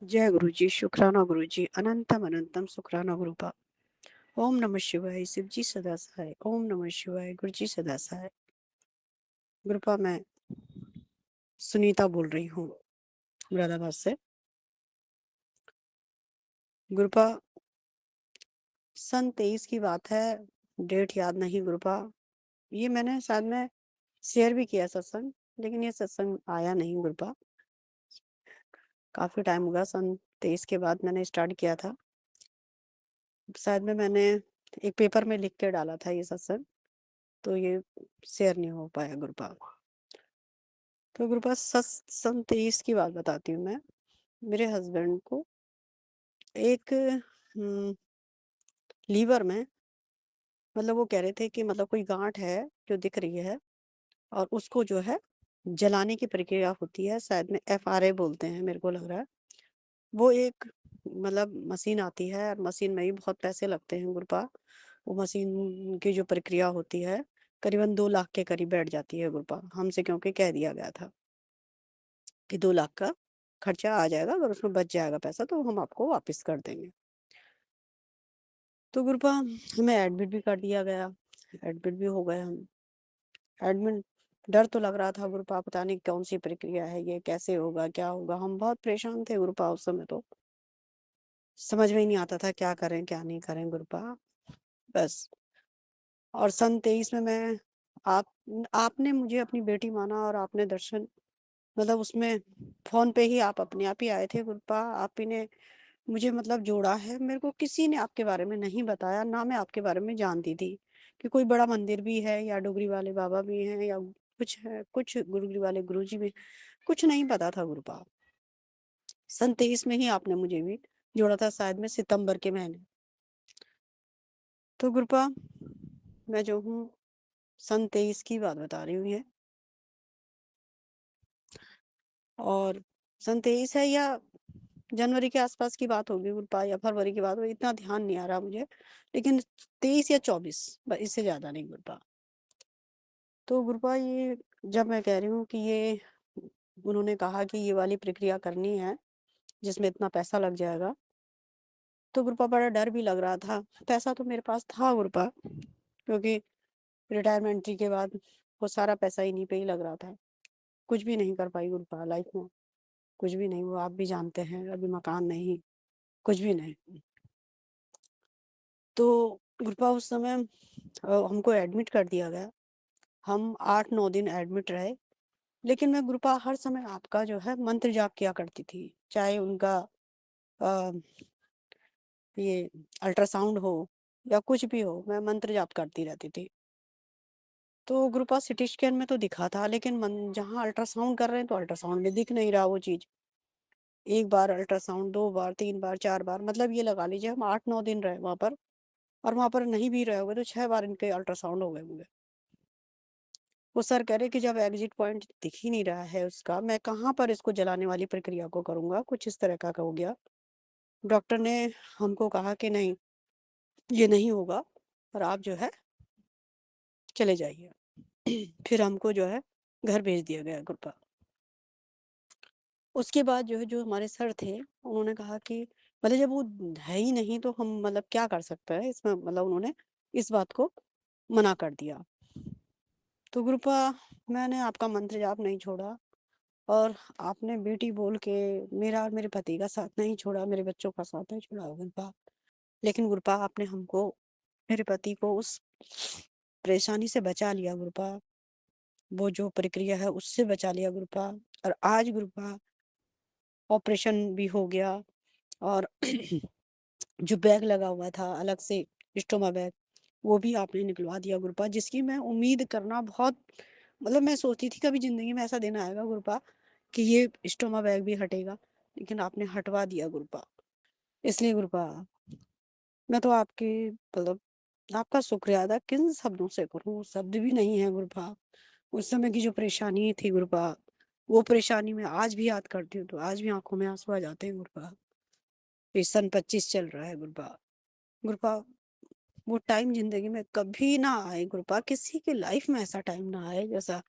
जय गुरु जी, शुक्राना गुरु जी, अनंतम अनंतम शुक्राना गुरुपा। ओम नमः शिवाय, शिव जी सदा सहाय। ओम नमः शिवाय, गुरु जी सदा सहाय। गुरुपा, मैं सुनीता बोल रही हूँ मुरादाबाद से। गुरुपा, सन 23 की बात है, डेट याद नहीं गुरुपा। ये मैंने शायद में शेयर भी किया सत्संग, लेकिन ये सत्संग आया नहीं गुरुपा। काफी टाइम होगा, सन 23 के बाद मैंने स्टार्ट किया था। शायद में मैंने एक पेपर में लिख के डाला था ये सत्संग, तो ये शेयर नहीं हो पाया गुरुपा। तो गुरुपा, सन 23 की बात बताती हूँ मैं। मेरे हस्बैंड को एक लीवर में, मतलब वो कह रहे थे कि मतलब कोई गांठ है जो दिख रही है, और उसको जो है जलाने की प्रक्रिया होती है, शायद में FRA बोलते हैं, मेरे को लग रहा है। वो एक मतलब मशीन आती है, और मशीन में ही बहुत पैसे लगते हैं गुरुपा। वो मशीन की जो प्रक्रिया होती है, करीबन 2 लाख के करीब बैठ जाती है गुरुपा। हमसे क्योंकि कह दिया गया था कि 2 लाख का खर्चा आ जाएगा, अगर उसमें बच जाएगा पैसा तो हम आपको वापस कर देंगे। तो गुरुपा, हमें एडमिट भी कर दिया गया, एडमिट भी हो गए हम। एडमिट, डर तो लग रहा था गुरुपा, पता नहीं कौन सी प्रक्रिया है ये, कैसे होगा, क्या होगा। हम बहुत परेशान थे गुरुपा उस समय, तो समझ में ही नहीं आता था क्या करें क्या नहीं करें गुरुपा, बस। और सन 23 में मैं, आप आपने मुझे अपनी बेटी माना, और आपने दर्शन, मतलब उसमें फोन पे ही आप अपने आप ही आए थे गुरुपा। आप ही ने मुझे मतलब जोड़ा है। मेरे को किसी ने आपके बारे में नहीं बताया, ना मैं आपके बारे में जानती थी कि कोई बड़ा मंदिर भी है, या डोगरी वाले बाबा भी हैं, या कुछ है, कुछ गुरुजी वाले गुरुजी भी, कुछ नहीं पता था गुरुपा। सन 23 में ही आपने मुझे भी जोड़ा था, शायद में सितंबर के महीने। तो गुरुपा, मैं जो हूँ सन 23 की बात बता रही हूँ ये, और सन 23 है या जनवरी के आसपास की बात होगी गुरुपा, या फरवरी की बात होगी, इतना ध्यान नहीं आ रहा मुझे, लेकिन 23 या 24, इससे ज्यादा नहीं गुरुपा। तो गुरुपा, ये जब मैं कह रही हूँ कि ये उन्होंने कहा कि ये वाली प्रक्रिया करनी है जिसमें इतना पैसा लग जाएगा, तो गुरुपा बड़ा डर भी लग रहा था। पैसा तो मेरे पास था गुरुपा, क्योंकि रिटायरमेंट के बाद वो सारा पैसा इन्हीं पे ही लग रहा था। कुछ भी नहीं कर पाई गुरुपा लाइफ में, कुछ भी नहीं। वो आप भी जानते हैं, अभी मकान नहीं, कुछ भी नहीं। तो गुरुपा, उस समय हमको एडमिट कर दिया गया। हम 8-9 दिन एडमिट रहे, लेकिन मैं गुरुपा हर समय आपका जो है मंत्र जाप किया करती थी। चाहे उनका अ, ये अल्ट्रासाउंड हो या कुछ भी हो, मैं मंत्र जाप करती रहती थी। तो गुरुपा, सिटी स्कैन में तो दिखा था, लेकिन जहाँ अल्ट्रासाउंड कर रहे हैं तो अल्ट्रासाउंड में दिख नहीं रहा वो चीज। एक बार अल्ट्रासाउंड, 2 बार, 3 बार, 4 बार, मतलब ये लगा लीजिए हम 8-9 दिन रहे वहां पर। और वहां पर नहीं भी रहे होंगे तो 6 बार इनके अल्ट्रासाउंड हो गए होंगे। वो सर कह रहे कि जब एग्जिट पॉइंट दिख ही नहीं रहा है उसका, मैं कहाँ पर इसको जलाने वाली प्रक्रिया को करूंगा, कुछ इस तरह का हो गया। डॉक्टर ने हमको कहा कि नहीं, ये नहीं होगा, और आप जो है चले जाइए। फिर हमको जो है घर भेज दिया गया गुरुपा। उसके बाद जो है, जो हमारे सर थे, उन्होंने कहा कि मतलब जब वो है ही नहीं तो हम मतलब क्या कर सकते हैं इसमें, मतलब उन्होंने इस बात को मना कर दिया। तो गुरुपा, मैंने आपका मंत्र जाप नहीं छोड़ा, और आपने बेटी बोल के मेरा और मेरे पति का साथ नहीं छोड़ा, मेरे बच्चों का साथ नहीं छोड़ा गुरुपा। लेकिन गुरुपा, आपने हमको, मेरे पति को उस परेशानी से बचा लिया गुरुपा। वो जो प्रक्रिया है उससे बचा लिया गुरुपा। और आज गुरुपा ऑपरेशन भी हो गया, और जो बैग लगा हुआ था अलग से, स्टोमा बैग, वो भी आपने निकलवा दिया गुरुपा, जिसकी मैं उम्मीद करना बहुत, मतलब मैं सोचती थी कभी जिंदगी में ऐसा दिन आएगा गुरुपा कि ये स्टोमा बैग भी हटेगा, लेकिन आपने हटवा दिया गुरुपा। इसलिए गुरुपा, मैं तो आपके मतलब आपका शुक्रिया अदा किन शब्दों से करूं, शब्द भी नहीं है गुरुपा। उस समय की जो परेशानी थी गुरुपा, वो परेशानी में आज भी याद करती हूँ तो आज भी आंखों में आंसू आ जाते हैं गुरुपा। ये सन 25 चल रहा है गुरुपा। गुरुपा, वो टाइम जिंदगी में कभी ना आए गुरुपा, किसी की लाइफ में ऐसा टाइम ना आए जैसा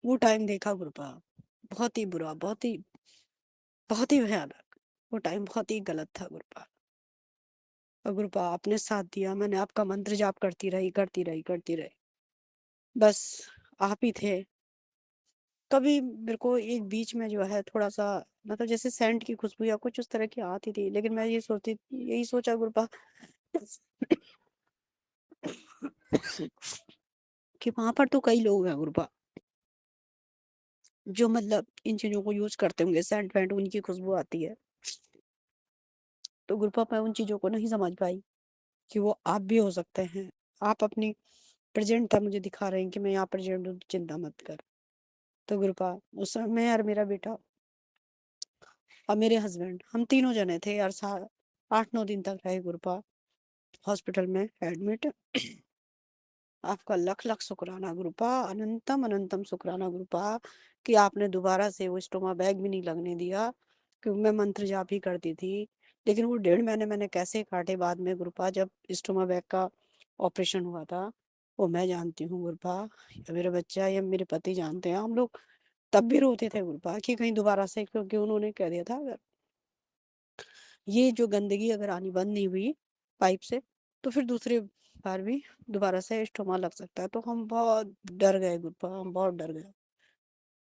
वो टाइम देखा गुरुपा। बहुत ही बुरा, बहुत ही भयानक। वो टाइम बहुत ही गलत था गुरुपा। और गुरुपा आपने साथ दिया, मैंने आपका मंत्र जाप करती रही करती रही करती रही, बस आप ही थे। कभी मेरे को एक बीच में जो है थोड़ा सा मतलब जैसे सेंट की खुशबू या कुछ उस तरह की आती थी, लेकिन मैं यही सोचा गुरुपा कि वहां पर तो कई लोग हैं गुरुपा जो मतलब इन चीजों को यूज करते होंगे, सेंट वेंट उनकी खुशबू आती है। तो गुरुपा मैं उन चीजों को नहीं समझ पाई कि वो आप भी हो सकते हैं। आप अपनी प्रेजेंट था मुझे दिखा रहे हैं कि मैं यहाँ प्रेजेंट हूँ, चिंता मत कर। तो गुरुपा उस समय मैं और मेरा बेटा और मेरे हस्बैंड हम तीनों जने थे यार, 8-9 दिन तक रहे गुरुपा हॉस्पिटल में एडमिट। आपका लख लख शुक्राना गुरुपा, अनंतम अनंतम शुक्राना गुरुपा कि आपने दोबारा से वो स्टोमा बैग भी नहीं लगने दिया, क्योंकि मैं मंत्र जाप ही करती थी। लेकिन वो 1.5 महीने मैंने कैसे काटे बाद में गुरुपा, जब स्टोमा बैग का ऑपरेशन हुआ था, वो मैं जानती हूँ गुरुपा, या मेरे बच्चा या मेरे पति जानते हैं। हम लोग तब भी रोते थे गुरुपा कि कहीं दोबारा से, क्योंकि उन्होंने कह दिया था अगर ये जो गंदगी अगर आनी बंद नहीं हुई पाइप से, तो फिर दूसरी बार भी दोबारा से स्टोमा लग सकता है। तो हम बहुत डर गए गुरुपा, हम बहुत डर गए।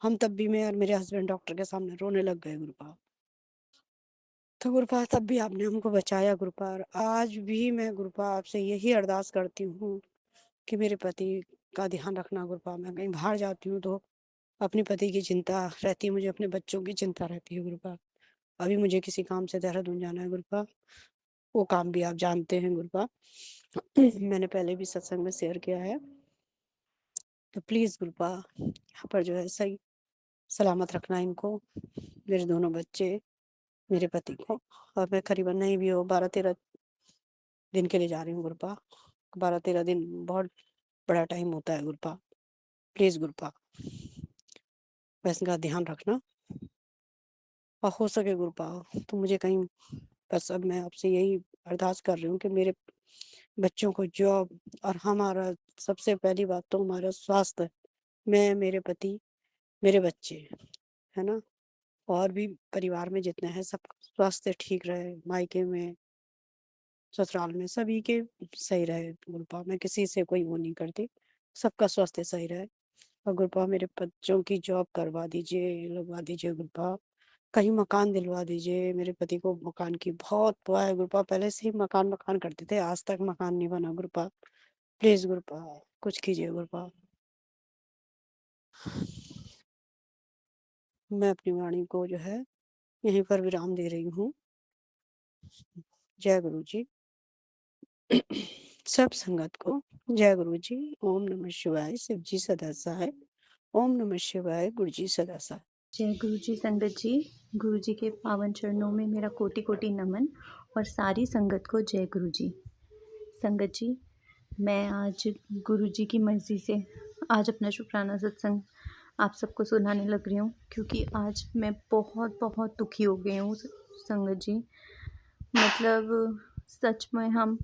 हम तब भी, मैं और मेरे हस्बैंड डॉक्टर के सामने रोने लग गए गुरुपा। तो गुरुपा तब भी आपने हमको बचाया गुरुपा, और आज भी मैं गुरुपा आपसे यही अरदास करती हूँ कि मेरे पति का ध्यान रखना गुरुपा। मैं कहीं बाहर जाती हूँ तो अपने पति की चिंता रहती है, मुझे अपने बच्चों की चिंता रहती है गुरुपा। अभी मुझे किसी काम से देहरादून जाना है गुरुपा, वो काम भी आप जानते हैं गुरुपा। मैंने पहले भी सत्संग में शेयर किया है। तो प्लीज गुरुपा यहाँ पर जो है सही सलामत रखना इनको, मेरे दोनों बच्चे, मेरे पति को। और मैं करीबन नहीं भी हो 12-13 दिन के लिए जा रही हूँ गुरुपा। 12-13 दिन बहुत बड़ा टाइम होता है गुरुपा। प्लीज गुरुपा बस इनका ध्यान रखना, और हो सके गुरुपा तो मुझे कहीं, बस अब मैं आपसे यही अरदास कर रही हूँ कि मेरे बच्चों को जॉब, और हमारा सबसे पहली बात तो हमारा स्वास्थ्य, मैं, मेरे पति, मेरे बच्चे, है ना, और भी परिवार में जितने हैं सबका स्वास्थ्य ठीक रहे, मायके में ससुराल में सभी के सही रहे गुरुपा। मैं किसी से कोई वो नहीं करती, सबका स्वास्थ्य सही रहे। और गुरुपा मेरे बच्चों की जॉब करवा दीजिए, लगवा दीजिए गुरुपा। कहीं मकान दिलवा दीजिए, मेरे पति को मकान की बहुत दुआ है गुरुपा, पहले से ही मकान मकान करते थे, आज तक मकान नहीं बना गुरुपा। प्लीज गुरुपा कुछ कीजिए गुरुपा। मैं अपनी वाणी को जो है यहीं पर विराम दे रही हूँ। जय गुरु जी। सब संगत को जय गुरु जी। ओम नमः शिवाय। शिव जी सदा सहाय। ओम नमः शिवाय। गुरु जी सदा सहाय। जय गुरु जी। संगत जी, गुरु जी के पावन चरणों में मेरा कोटि कोटि नमन, और सारी संगत को जय गुरु जी। संगत जी, मैं आज गुरु जी की मर्ज़ी से आज अपना शुक्राना सत्संग आप सबको सुनाने लग रही हूँ, क्योंकि आज मैं बहुत बहुत दुखी हो गई हूँ संगत जी। मतलब सच में हम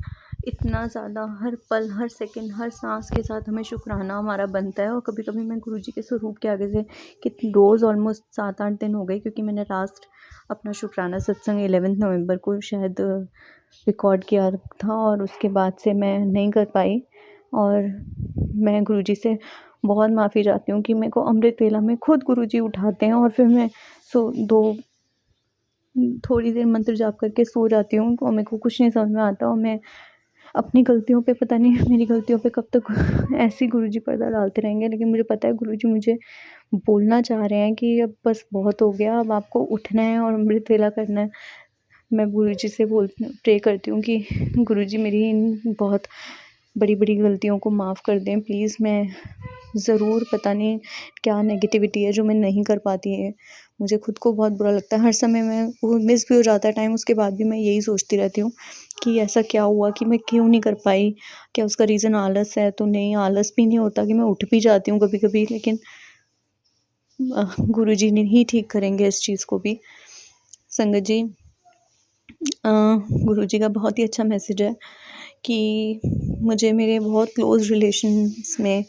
इतना ज़्यादा हर पल, हर सेकंड, हर सांस के साथ हमें शुक्राना हमारा बनता है। और कभी-कभी मैं गुरुजी के स्वरूप के आगे से कि रोज़ ऑलमोस्ट 7-8 दिन हो गए, क्योंकि मैंने लास्ट अपना शुक्राना सत्संग 11 नवंबर को शायद रिकॉर्ड किया था, और उसके बाद से मैं नहीं कर पाई। और मैं गुरुजी से बहुत माफ़ी चाहती हूँ कि मेरे को अमृत वेला में खुद गुरुजी उठाते हैं, और फिर मैं थोड़ी देर मंत्र जाप करके सो जाती हूँ, और मेरे को कुछ नहीं समझ में आता। और मैं अपनी गलतियों पे, पता नहीं मेरी गलतियों पे कब तक ऐसे ही गुरुजी पर्दा डालते रहेंगे, लेकिन मुझे पता है गुरुजी मुझे बोलना चाह रहे हैं कि अब बस बहुत हो गया, अब आपको उठना है और अमृत वेला करना है। मैं गुरुजी से प्रे करती हूँ कि गुरुजी मेरी इन बहुत बड़ी बड़ी गलतियों को माफ़ कर दें प्लीज़। मैं ज़रूर, पता नहीं क्या नेगेटिविटी है जो मैं नहीं कर पाती है, मुझे खुद को बहुत बुरा लगता है। हर समय मैं वो मिस भी हो जाता है टाइम, उसके बाद भी मैं यही सोचती रहती हूँ कि ऐसा क्या हुआ कि मैं क्यों नहीं कर पाई। क्या उसका रीज़न आलस है? तो नहीं, आलस भी नहीं होता, कि मैं उठ भी जाती हूँ कभी-कभी, लेकिन गुरुजी ने ही ठीक करेंगे इस चीज़ को भी। संगत जी, गुरुजी का बहुत ही अच्छा मैसेज है कि मुझे मेरे बहुत क्लोज़ रिलेशंस में,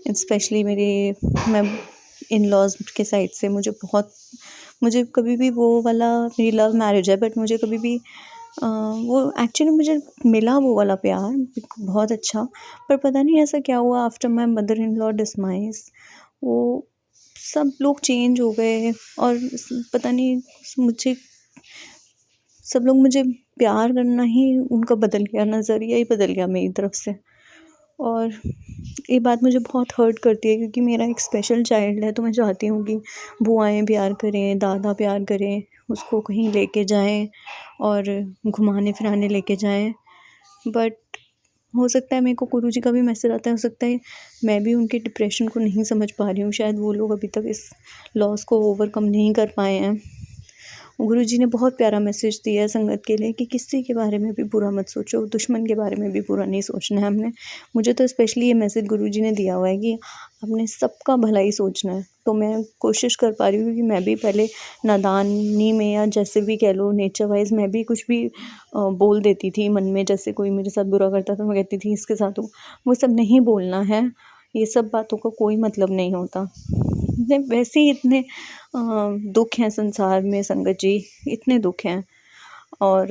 स्पेशली मैं इन लॉज़ के साइड से मुझे बहुत मुझे कभी भी वो वाला, मेरी लव मैरिज है बट मुझे कभी भी वो एक्चुअली मुझे मिला वो वाला प्यार बहुत अच्छा, पर पता नहीं ऐसा क्या हुआ after my mother in law demise, वो सब लोग चेंज हो गए और पता नहीं मुझे सब लोग मुझे प्यार करना ही उनका बदल गया, नज़रिया ही बदल गया मेरी तरफ से। और ये बात मुझे बहुत हर्ट करती है क्योंकि मेरा एक स्पेशल चाइल्ड है, तो मैं चाहती हूँ कि बुआएँ प्यार करें, दादा प्यार करें, उसको कहीं लेके जाएं और घुमाने फिराने लेके जाएं। बट हो सकता है मेरे को गुरुजी का भी मैसेज आता है, हो सकता है मैं भी उनके डिप्रेशन को नहीं समझ पा रही हूँ, शायद वो लोग अभी तक इस लॉस को ओवरकम नहीं कर पाए हैं। गुरुजी ने बहुत प्यारा मैसेज दिया है संगत के लिए कि किसी के बारे में भी बुरा मत सोचो, दुश्मन के बारे में भी बुरा नहीं सोचना है हमने। मुझे तो स्पेशली ये मैसेज गुरुजी ने दिया हुआ है कि हमने सबका भला ही सोचना है। तो मैं कोशिश कर पा रही हूँ, क्योंकि मैं भी पहले नादानी में या जैसे भी कह लो नेचर वाइज मैं भी कुछ भी बोल देती थी मन में, जैसे कोई मेरे साथ बुरा करता था मैं कहती थी इसके साथ हो, वो सब नहीं बोलना है, ये सब बातों का कोई मतलब नहीं होता। वैसे ही इतने दुख हैं संसार में संगत जी, इतने दुख हैं, और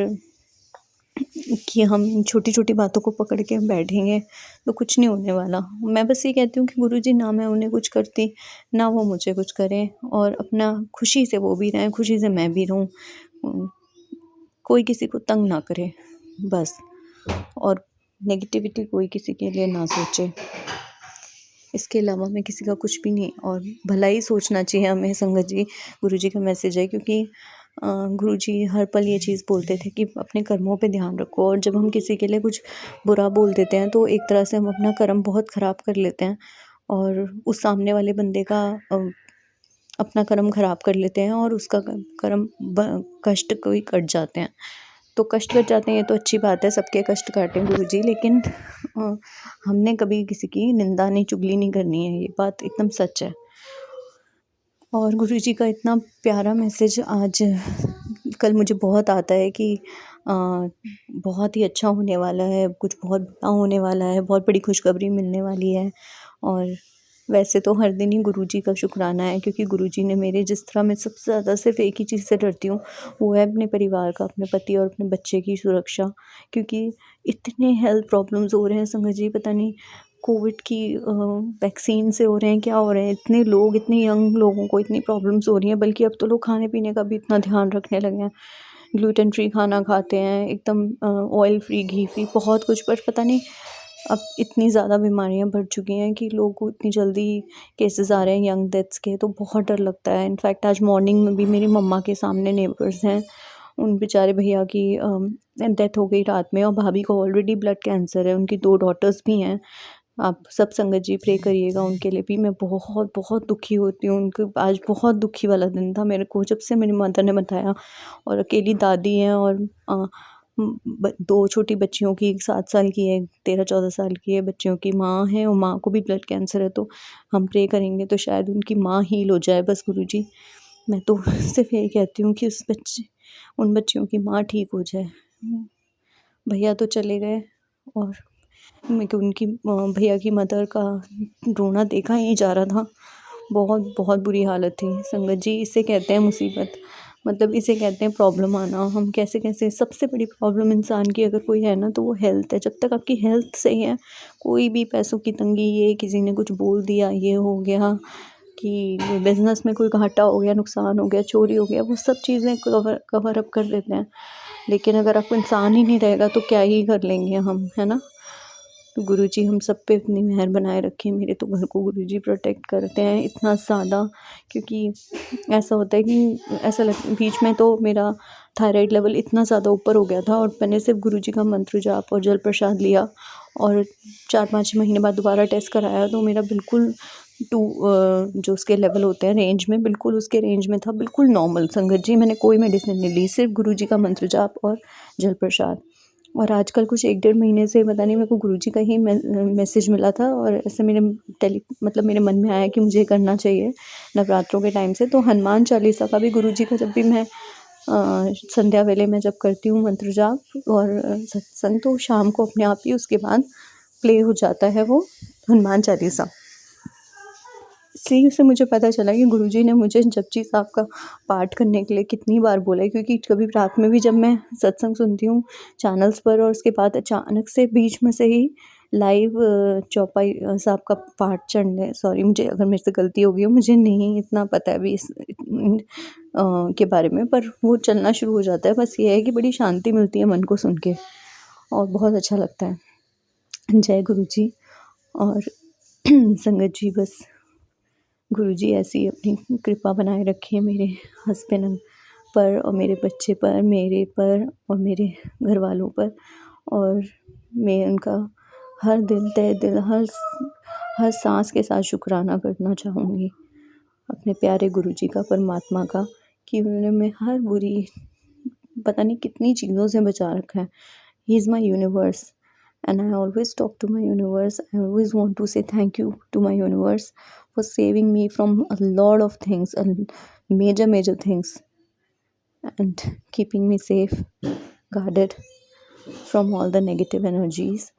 कि हम इन छोटी छोटी बातों को पकड़ के बैठेंगे तो कुछ नहीं होने वाला। मैं बस ये कहती हूँ कि गुरुजी ना मैं उन्हें कुछ करती, ना वो मुझे कुछ करें, और अपना खुशी से वो भी रहें, खुशी से मैं भी रहूँ, कोई किसी को तंग ना करे बस, और नेगेटिविटी कोई किसी के लिए ना सोचे। इसके अलावा मैं किसी का कुछ भी नहीं, और भला ही सोचना चाहिए हमें संगत जी। गुरुजी का मैसेज है, क्योंकि गुरुजी हर पल ये चीज़ बोलते थे कि अपने कर्मों पे ध्यान रखो, और जब हम किसी के लिए कुछ बुरा बोल देते हैं तो एक तरह से हम अपना कर्म बहुत ख़राब कर लेते हैं, और उस सामने वाले बंदे का अपना कर्म ख़राब कर लेते हैं, और उसका कर्म कष्ट कोई कट जाते हैं। तो कष्ट कट जाते हैं ये तो अच्छी बात है, सबके कष्ट काटें गुरुजी, लेकिन हमने कभी किसी की निंदा नहीं, चुगली नहीं करनी है, ये बात एकदम सच है। और गुरुजी का इतना प्यारा मैसेज आज कल मुझे बहुत आता है कि बहुत ही अच्छा होने वाला है, कुछ बहुत बड़ा होने वाला है, बहुत बड़ी खुशखबरी मिलने वाली है। और वैसे तो हर दिन ही गुरुजी का शुक्राना है, क्योंकि गुरुजी ने मेरे, जिस तरह मैं सबसे ज़्यादा सिर्फ एक ही चीज़ से डरती हूँ, वो है अपने परिवार का, अपने पति और अपने बच्चे की सुरक्षा। क्योंकि इतने हेल्थ प्रॉब्लम्स हो रहे हैं संगत जी, पता नहीं कोविड की वैक्सीन से हो रहे हैं, क्या हो रहे हैं, इतने लोग, इतने यंग लोगों को इतनी प्रॉब्लम्स हो रही हैं। बल्कि अब तो लोग खाने पीने का भी इतना ध्यान रखने लगे हैं, ग्लूटेन फ्री खाना खाते हैं, एकदम ऑयल फ्री, घी फ्री, बहुत कुछ। पर पता नहीं अब इतनी ज़्यादा बीमारियां बढ़ चुकी हैं कि लोगों को इतनी जल्दी केसेस आ रहे हैं यंग डेथ्स के, तो बहुत डर लगता है। इनफैक्ट आज मॉर्निंग में भी मेरी मम्मा के सामने नेबर्स हैं, उन बेचारे भैया की डेथ हो गई रात में, और भाभी को ऑलरेडी ब्लड कैंसर है, उनकी 2 डॉटर्स भी हैं। आप सब संगत जी प्रे करिएगा उनके लिए भी। मैं बहुत बहुत दुखी होती हूँ, उनके आज बहुत दुखी वाला दिन था मेरे को, जब से मेरी मदर ने बताया। और अकेली दादी हैं, और 2 छोटी बच्चियों की, एक 7 साल की है, 13-14 साल की है, बच्चियों की माँ है, और माँ को भी ब्लड कैंसर है। तो हम प्रे करेंगे तो शायद उनकी माँ हील हो जाए बस गुरुजी। मैं तो सिर्फ यही कहती हूँ कि उन बच्चियों की माँ ठीक हो जाए। भैया तो चले गए, और मेरे को उनकी भैया की मदर का रोना देखा ही जा रहा था। बहुत बहुत बुरी हालत थी संगत जी। इसे कहते हैं मुसीबत, मतलब इसे कहते हैं प्रॉब्लम आना। हम कैसे कैसे, सबसे बड़ी प्रॉब्लम इंसान की अगर कोई है ना तो वो हेल्थ है। जब तक आपकी हेल्थ सही है, कोई भी पैसों की तंगी, ये किसी ने कुछ बोल दिया, ये हो गया कि बिज़नेस में कोई घाटा हो गया, नुकसान हो गया, चोरी हो गया, वो सब चीज़ें कवर अप कर देते हैं। लेकिन अगर आपको इंसान ही नहीं रहेगा तो क्या ही कर लेंगे हम, है ना। तो गुरुजी हम सब पे अपनी मेहर बनाए रखें। मेरे तो घर को गुरुजी प्रोटेक्ट करते हैं इतना ज़्यादा, क्योंकि ऐसा होता है कि बीच में तो मेरा थायराइड लेवल इतना ज़्यादा ऊपर हो गया था, और मैंने सिर्फ गुरुजी का मंत्र जाप और जल प्रसाद लिया, और 4-5 महीने बाद दोबारा टेस्ट कराया तो मेरा बिल्कुल जो उसके लेवल होते हैं रेंज में, बिल्कुल उसके रेंज में था, बिल्कुल नॉर्मल संगत जी। मैंने कोई मेडिसिन नहीं ली, सिर्फ गुरुजी का मंत्र जाप और जल प्रसाद। और आजकल कुछ 1-1.5 महीने से पता नहीं मेरे को गुरुजी का ही मैसेज मिला था, और ऐसे मतलब मेरे मन में आया कि मुझे करना चाहिए नवरात्रों के टाइम से। तो हनुमान चालीसा का भी गुरुजी का जब भी मैं संध्या वेले में जब करती हूँ मंत्र जाप और सत्संग, तो शाम को अपने आप ही उसके बाद प्ले हो जाता है वो हनुमान चालीसा। इसी से मुझे पता चला कि गुरुजी ने मुझे जपजी साहब का पाठ करने के लिए कितनी बार बोला है, क्योंकि कभी रात में भी जब मैं सत्संग सुनती हूँ चैनल्स पर और उसके बाद अचानक से बीच में से ही लाइव चौपाई साहब का पाठ चढ़ने, सॉरी मुझे अगर मेरे से गलती हो गई हो, मुझे नहीं इतना पता है अभी के बारे में, पर वो चलना शुरू हो जाता है। बस ये है कि बड़ी शांति मिलती है मन को सुन के और बहुत अच्छा लगता है। जय गुरु जी। और संगत जी, बस गुरुजी ऐसी ही अपनी कृपा बनाए रखे मेरे हस्बैंड पर और मेरे बच्चे पर, मेरे पर और मेरे घर वालों पर। और मैं उनका हर दिल तहे दिल हर सांस के साथ शुक्राना करना चाहूँगी अपने प्यारे गुरुजी का, परमात्मा का, कि उन्होंने मैं हर बुरी पता नहीं कितनी चीज़ों से बचा रखा है। He is my universe and I always talk to my universe. I always want to say thank you to my universe for saving me from a lot of things and major things, and keeping me safe, guarded from all the negative energies.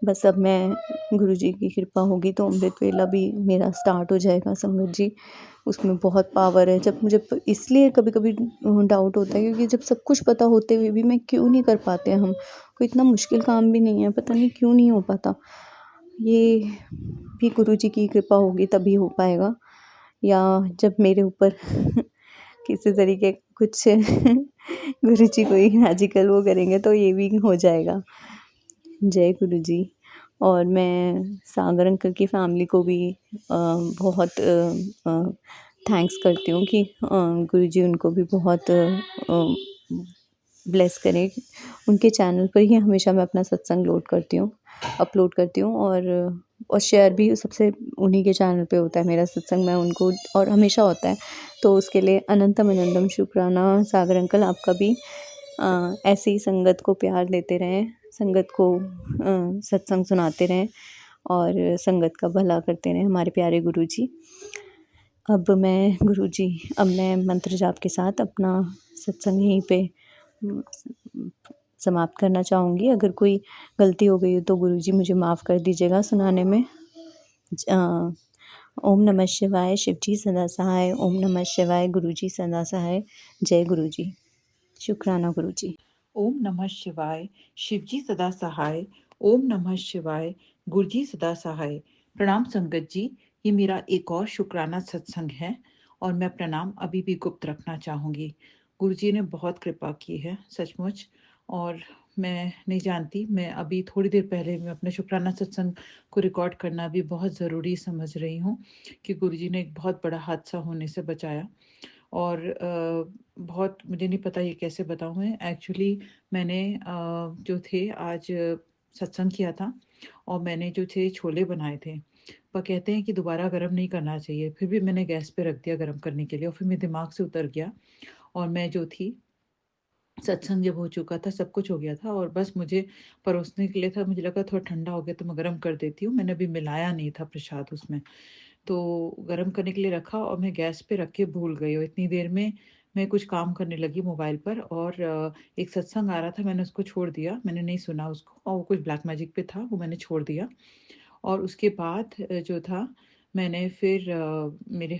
बस अब मैं गुरुजी की कृपा होगी तो अमृत वेला भी मेरा स्टार्ट हो जाएगा संगत जी। उसमें बहुत पावर है। जब मुझे इसलिए कभी कभी डाउट होता है क्योंकि जब सब कुछ पता होते हुए भी मैं क्यों नहीं कर पाते हम, कोई इतना मुश्किल काम भी नहीं है, पता नहीं क्यों नहीं हो पाता। ये भी गुरुजी की कृपा होगी तभी हो पाएगा, या जब मेरे ऊपर किसी तरीके कुछ गुरुजी कोई मैजिकल वो करेंगे तो ये भी हो जाएगा। जय गुरुजी। और मैं सागर अंकल की फैमिली को भी बहुत थैंक्स करती हूँ कि गुरुजी उनको भी बहुत ब्लेस करें। उनके चैनल पर ही हमेशा मैं अपना सत्संग अपलोड करती हूँ और शेयर भी सबसे उन्हीं के चैनल पे होता है मेरा सत्संग, मैं उनको और हमेशा होता है। तो उसके लिए अनंतम अनंतम शुक्राना सागर अंकल, आपका भी ऐसे ही संगत को प्यार देते रहें, संगत को सत्संग सुनाते रहें और संगत का भला करते रहें हमारे प्यारे गुरुजी। अब मैं मंत्र जाप के साथ अपना सत्संग यहीं पे समाप्त करना चाहूँगी। अगर कोई गलती हो गई हो तो गुरुजी मुझे माफ़ कर दीजिएगा सुनाने में। ओम नमः शिवाय, शिवजी सदा सहाय। ओम नमः शिवाय, गुरुजी सदा सहाय। जय गुरुजी। शुक्राना गुरुजी। ओम नमः शिवाय, शिवजी सदा सहाय। ओम नमः शिवाय, गुरुजी सदा सहाय। प्रणाम संगत जी, ये मेरा एक और शुक्राना सत्संग है और मैं प्रणाम अभी भी गुप्त रखना चाहूँगी। गुरुजी ने बहुत कृपा की है सचमुच, और मैं नहीं जानती, मैं अभी थोड़ी देर पहले मैं अपने शुक्राना सत्संग को रिकॉर्ड करना भी बहुत ज़रूरी समझ रही हूँ कि गुरुजी ने एक बहुत बड़ा हादसा होने से बचाया। और बहुत मुझे नहीं पता ये कैसे बताऊँ मैं। एक्चुअली मैंने जो थे आज सत्संग किया था और मैंने जो थे छोले बनाए थे। पर कहते हैं कि दोबारा गरम नहीं करना चाहिए, फिर भी मैंने गैस पे रख दिया गरम करने के लिए और फिर मेरे दिमाग से उतर गया और मैं जो थी सत्संग जब हो चुका था, सब कुछ हो गया था और बस मुझे परोसने के लिए था। मुझे लगा थोड़ा ठंडा हो गया तो मैं गरम कर देती हूँ। मैंने अभी मिलाया नहीं था प्रसाद उसमें। तो गरम करने के लिए रखा और मैं गैस पे रख के भूल गई और इतनी देर में मैं कुछ काम करने लगी मोबाइल पर और एक सत्संग आ रहा था, मैंने उसको छोड़ दिया, मैंने नहीं सुना उसको और वो कुछ ब्लैक मैजिक पे था, वो मैंने छोड़ दिया। और उसके बाद जो था मैंने फिर मेरे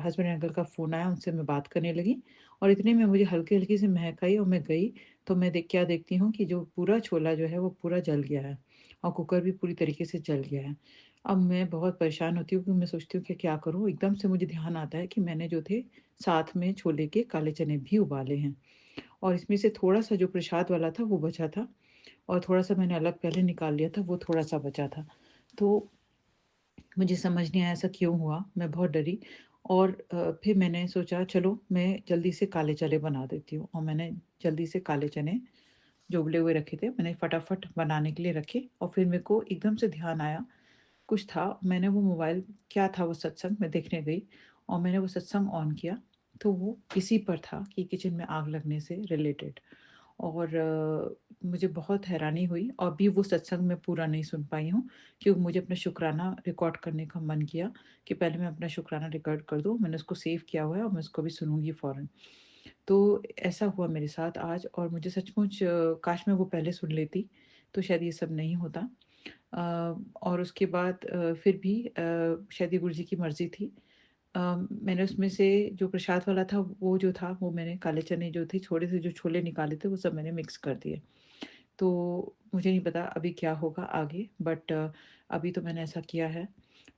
हस्बैंड अंकल का फ़ोन आया, उनसे मैं बात करने लगी और इतने में मुझे हल्की-हल्की सी महक आई और मैं गई तो मैं क्या देखती हूँ कि जो पूरा छोला जो है वो पूरा जल गया है और कुकर भी पूरी तरीके से जल गया है। अब मैं बहुत परेशान होती हूँ क्योंकि मैं सोचती हूँ कि क्या करूँ? एकदम से मुझे ध्यान आता है कि मैंने जो थे साथ में छोले के काले चने भी उबाले हैं और इसमें से थोड़ा-सा जो प्रसाद वाला था वो बचा था और थोड़ा-सा मैंने अलग पहले निकाल लिया था, वो थोड़ा-सा बचा था। तो मुझे समझ नहीं आया ऐसा क्यों हुआ? मैं बहुत डरी और फिर मैंने सोचा चलो मैं जल्दी से काले चने बना देती हूँ और मैंने जल्दी से काले चने जो उबले हुए रखे थे, मैंने फटाफट बनाने के लिए रखे और फिर मेरे को एकदम से ध्यान आया, कुछ था, मैंने वो मोबाइल क्या था वो सत्संग मैं देखने गई और मैंने वो सत्संग ऑन किया, तो वो इसी पर था कि किचन में आग लगने से रिलेटेड। और मुझे बहुत हैरानी हुई और अभी वो सत्संग मैं पूरा नहीं सुन पाई हूँ क्योंकि मुझे अपना शुक्राना रिकॉर्ड करने का मन किया कि पहले मैं अपना शुक्राना रिकॉर्ड कर दूँ। मैंने उसको सेव किया हुआ है और मैं उसको भी सुनूँगी फ़ौरन। तो ऐसा हुआ मेरे साथ आज और मुझे सचमुच काश मैं वो पहले सुन लेती, तो शायद ये सब नहीं होता। और उसके बाद फिर भी शायद ये गुरुजी की मर्ज़ी थी। मैंने उसमें से जो प्रसाद वाला था वो जो था वो मैंने काले चने जो थे थोड़े से जो छोले निकाले थे वो सब मैंने मिक्स कर दिए। तो मुझे नहीं पता अभी क्या होगा आगे, बट अभी तो मैंने ऐसा किया है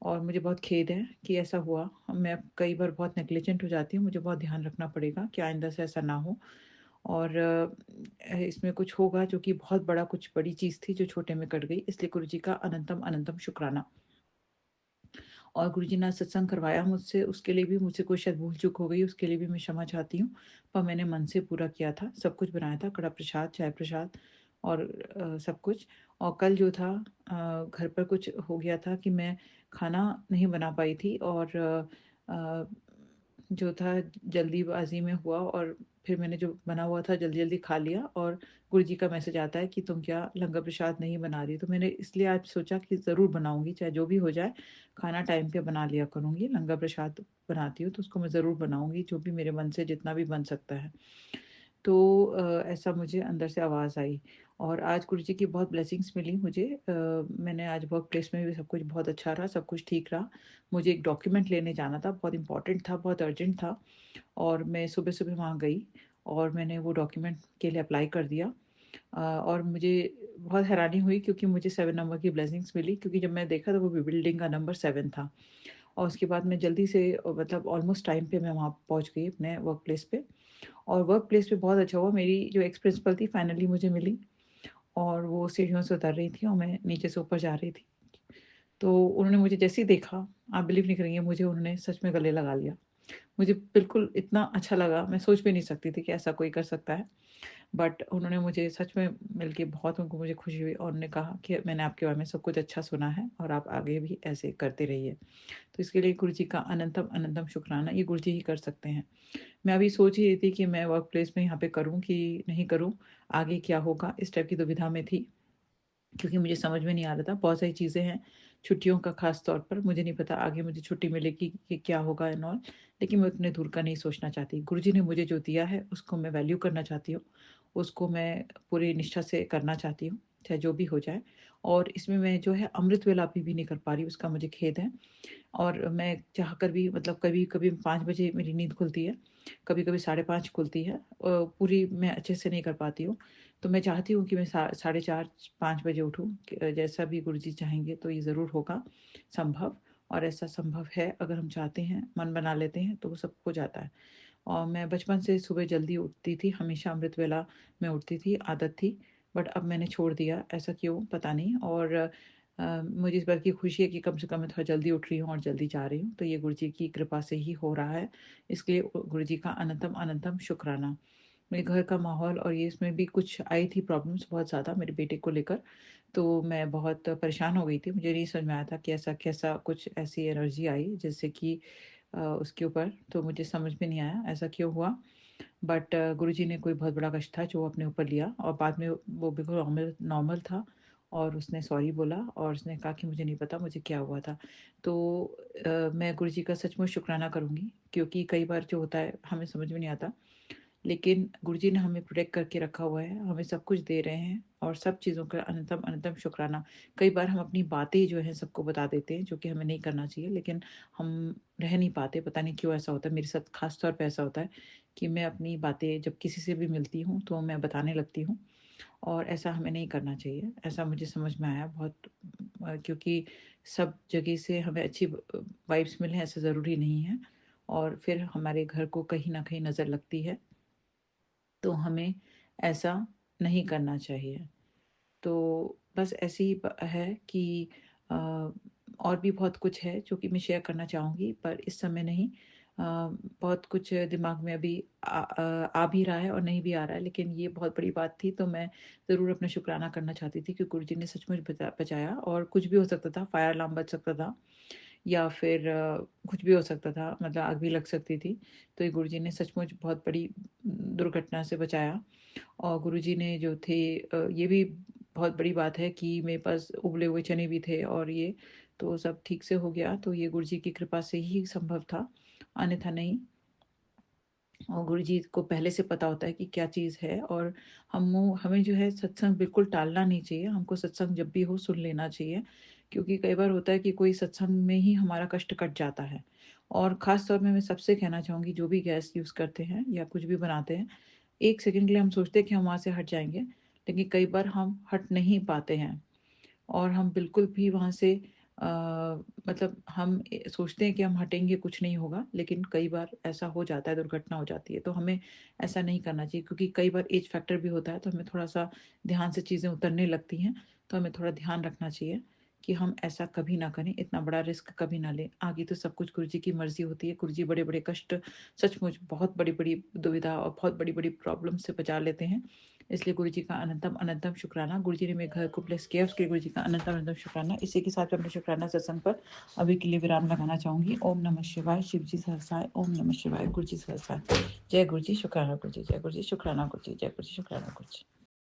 और मुझे बहुत खेद है कि ऐसा हुआ। मैं कई बार बहुत नेग्लिजेंट हो जाती हूँ, मुझे बहुत ध्यान रखना पड़ेगा कि आइंदा से ऐसा ना हो। और इसमें कुछ होगा जो कि बहुत बड़ा कुछ बड़ी चीज़ थी जो छोटे में कट गई, इसलिए गुरुजी का अनंतम अनंतम शुक्राना। और गुरुजी ने आज सत्संग करवाया मुझसे, उसके लिए भी मुझसे कोई शायद भूल-चूक हो गई, उसके लिए भी मैं क्षमा चाहती हूँ। पर मैंने मन से पूरा किया था, सब कुछ बनाया था, कड़ा प्रसाद, चाय प्रसाद और सब कुछ। और कल जो था घर पर कुछ हो गया था कि मैं खाना नहीं बना पाई थी और अ, जो था जल्दीबाज़ी में हुआ और फिर मैंने जो बना हुआ था जल्दी-जल्दी खा लिया और गुरुजी का मैसेज आता है कि तुम क्या लंगर प्रसाद नहीं बना रही? तो मैंने इसलिए आज सोचा कि ज़रूर बनाऊँगी, चाहे जो भी हो जाए। खाना टाइम पे बना लिया करूँगी, लंगर प्रसाद बनाती हूँ तो उसको मैं ज़रूर बनाऊँगी, जो भी मेरे मन से जितना भी बन सकता है। तो ऐसा मुझे अंदर से आवाज़ आई और आज गुरुजी की बहुत ब्लेसिंग्स मिली मुझे। मैंने आज वर्क प्लेस में भी सब कुछ बहुत अच्छा रहा, सब कुछ ठीक रहा। मुझे एक डॉक्यूमेंट लेने जाना था, बहुत इम्पोर्टेंट था, बहुत अर्जेंट था और मैं सुबह-सुबह वहाँ गई और मैंने वो डॉक्यूमेंट के लिए अप्लाई कर दिया। और मुझे बहुत हैरानी हुई क्योंकि मुझे 7 नंबर की ब्लेसिंग्स मिली, क्योंकि जब मैंने देखा तो वो बिल्डिंग का नंबर 7 था। और उसके बाद मैं जल्दी से मतलब ऑलमोस्ट टाइम पे मैं वहाँ पहुँच गई अपने वर्क प्लेस पे। और वर्क प्लेस पे बहुत अच्छा हुआ, मेरी जो एक्स प्रिंसिपल थी फाइनली मुझे मिली और वो सीढ़ियों से उतर रही थी और मैं नीचे से ऊपर जा रही थी। तो उन्होंने मुझे जैसे ही देखा, आप बिलीव नहीं करेंगे, मुझे उन्होंने सच में गले लगा लिया। मुझे बिल्कुल इतना अच्छा लगा, मैं सोच भी नहीं सकती थी कि ऐसा कोई कर सकता है। बट उन्होंने मुझे सच में मिल के बहुत उनको मुझे खुशी हुई और उन्होंने कहा कि मैंने आपके बारे में सब कुछ अच्छा सुना है और आप आगे भी ऐसे करते रहिए। तो इसके लिए गुरुजी का अनंतम अनंतम शुक्राना, ये गुरुजी ही कर सकते हैं। मैं अभी सोच ही रही थी कि मैं वर्क प्लेस में यहाँ पे करूँ कि नहीं करूँ, आगे क्या होगा, इस टाइप की दुविधा में थी। क्योंकि मुझे समझ में नहीं आ रहा था, बहुत सारी चीज़ें हैं, छुट्टियों का ख़ास तौर पर मुझे नहीं पता आगे मुझे छुट्टी मिलेगी कि क्या होगा एंड ऑल, लेकिन मैं उतने दूर का नहीं सोचना चाहती। गुरुजी ने मुझे जो दिया है उसको मैं वैल्यू करना चाहती हूँ, उसको मैं पूरी निष्ठा से करना चाहती हूँ, चाहे जो भी हो जाए। और इसमें मैं जो है अमृत वेला अभी भी नहीं कर पा रही, उसका मुझे खेद है। और मैं चाहकर भी मतलब कभी-कभी 5 बजे मेरी नींद खुलती है, कभी-कभी साढ़े 5 खुलती है। पूरी मैं अच्छे से नहीं कर पाती हूँ। तो मैं चाहती हूँ कि मैं साढ़े 4-5 बजे उठूँ, जैसा भी गुरुजी चाहेंगे तो ये ज़रूर होगा संभव। और ऐसा संभव है, अगर हम चाहते हैं, मन बना लेते हैं तो वो सब हो जाता है। और मैं बचपन से सुबह जल्दी उठती थी, हमेशा अमृत वेला में उठती थी, आदत थी। बट अब मैंने छोड़ दिया, ऐसा क्यों पता नहीं। और मुझे इस बात की खुशी है कि कम से कम मैं थोड़ा जल्दी उठ रही हूँ और जल्दी जा रही हूँ, तो ये गुरुजी की कृपा से ही हो रहा है। इसके लिए गुरुजी का अनंतम अनंतम शुक्राना। मेरे घर का माहौल और ये इसमें भी कुछ आई थी प्रॉब्लम्स बहुत ज़्यादा मेरे बेटे को लेकर, तो मैं बहुत परेशान हो गई थी। मुझे नहीं समझ में आया था कि ऐसा कैसा कुछ ऐसी एनर्जी आई जिससे कि उसके ऊपर, तो मुझे समझ में नहीं आया ऐसा क्यों हुआ। बट गुरुजी ने कोई बहुत बड़ा कष्ट था जो अपने ऊपर लिया और बाद में वो बिल्कुल नॉर्मल नॉर्मल था और उसने सॉरी बोला और उसने कहा कि मुझे नहीं पता मुझे क्या हुआ था। तो मैं गुरुजी का सचमुच शुक्राना करूँगी, क्योंकि कई बार जो होता है हमें समझ में नहीं आता, लेकिन गुरुजी ने हमें प्रोटेक्ट करके रखा हुआ है, हमें सब कुछ दे रहे हैं और सब चीज़ों का अनंतम अनंतम शुक्राना। कई बार हम अपनी बातें जो हैं सबको बता देते हैं, जो कि हमें नहीं करना चाहिए, लेकिन हम रह नहीं पाते, पता नहीं क्यों ऐसा होता है। मेरे साथ ख़ास तौर पे ऐसा होता है कि मैं अपनी बातें जब किसी से भी मिलती हूँ, तो मैं बताने लगती हूँ और ऐसा हमें नहीं करना चाहिए। ऐसा मुझे समझ में आया बहुत, क्योंकि सब जगह से हमें अच्छी वाइब्स मिलें ऐसा ज़रूरी नहीं है और फिर हमारे घर को कहीं न कहीं नज़र लगती है। तो हमें ऐसा नहीं करना चाहिए। तो बस ऐसे ही है कि और भी बहुत कुछ है जो कि मैं शेयर करना चाहूँगी, पर इस समय नहीं। बहुत कुछ दिमाग में अभी आ भी रहा है और नहीं भी आ रहा है, लेकिन ये बहुत बड़ी बात थी तो मैं ज़रूर अपना शुक्राना करना चाहती थी कि गुरुजी ने सचमुच बचाया। और कुछ भी हो सकता था, फायर अलार्म बज सकता था या फिर कुछ भी हो सकता था, मतलब आग भी लग सकती थी। तो ये गुरुजी ने सचमुच बहुत बड़ी दुर्घटना से बचाया। और गुरुजी ने जो थे ये भी बहुत बड़ी बात है कि मेरे पास उबले हुए चने भी थे और ये तो सब ठीक से हो गया, तो ये गुरुजी की कृपा से ही संभव था, अन्यथा नहीं। और गुरु जी को पहले से पता होता है कि क्या चीज़ है, और हमें जो है सत्संग बिल्कुल टालना नहीं चाहिए। हमको सत्संग जब भी हो सुन लेना चाहिए, क्योंकि कई बार होता है कि कोई सत्संग में ही हमारा कष्ट कट जाता है। और ख़ास तौर में मैं सबसे कहना चाहूँगी, जो भी गैस यूज़ करते हैं या कुछ भी बनाते हैं, 1 सेकंड के लिए हम सोचते हैं कि हम वहाँ से हट जाएँगे, लेकिन कई बार हम हट नहीं पाते हैं। और हम बिल्कुल भी वहाँ से अ, मतलब हम सोचते हैं कि हम हटेंगे कुछ नहीं होगा, लेकिन कई बार ऐसा हो जाता है, दुर्घटना हो जाती है। तो हमें ऐसा नहीं करना चाहिए, क्योंकि कई बार एज फैक्टर भी होता है, तो हमें थोड़ा-सा ध्यान से चीज़ें उतरने लगती हैं, तो हमें थोड़ा ध्यान रखना चाहिए कि हम ऐसा कभी ना करें, इतना बड़ा रिस्क कभी ना लें। आगे तो सब कुछ गुरुजी की मर्ज़ी होती है। गुरुजी बड़े-बड़े कष्ट, सचमुच बहुत बड़ी-बड़ी दुविधा और बहुत बड़ी-बड़ी प्रॉब्लम से बचा लेते हैं। इसलिए गुरुजी का अनंतम शुक्राना। गुरुजी ने मेरे घर को ब्लेस किया, उसके लिए गुरुजी का अनंतम शुक्राना। इसी के साथ मैं अपने शुक्राना सत्संग पर अभी के लिए विराम लगाना चाहूँगी। ओम नमः शिवाय, शिव जी सहसाय, ओम नमः शिवाय, गुरुजी सहसाय। जय गुरुजी, शुक्राना गुरुजी, जय गुरुजी, शुक्राना गुरुजी, जय गुरुजी, शुक्राना गुरुजी।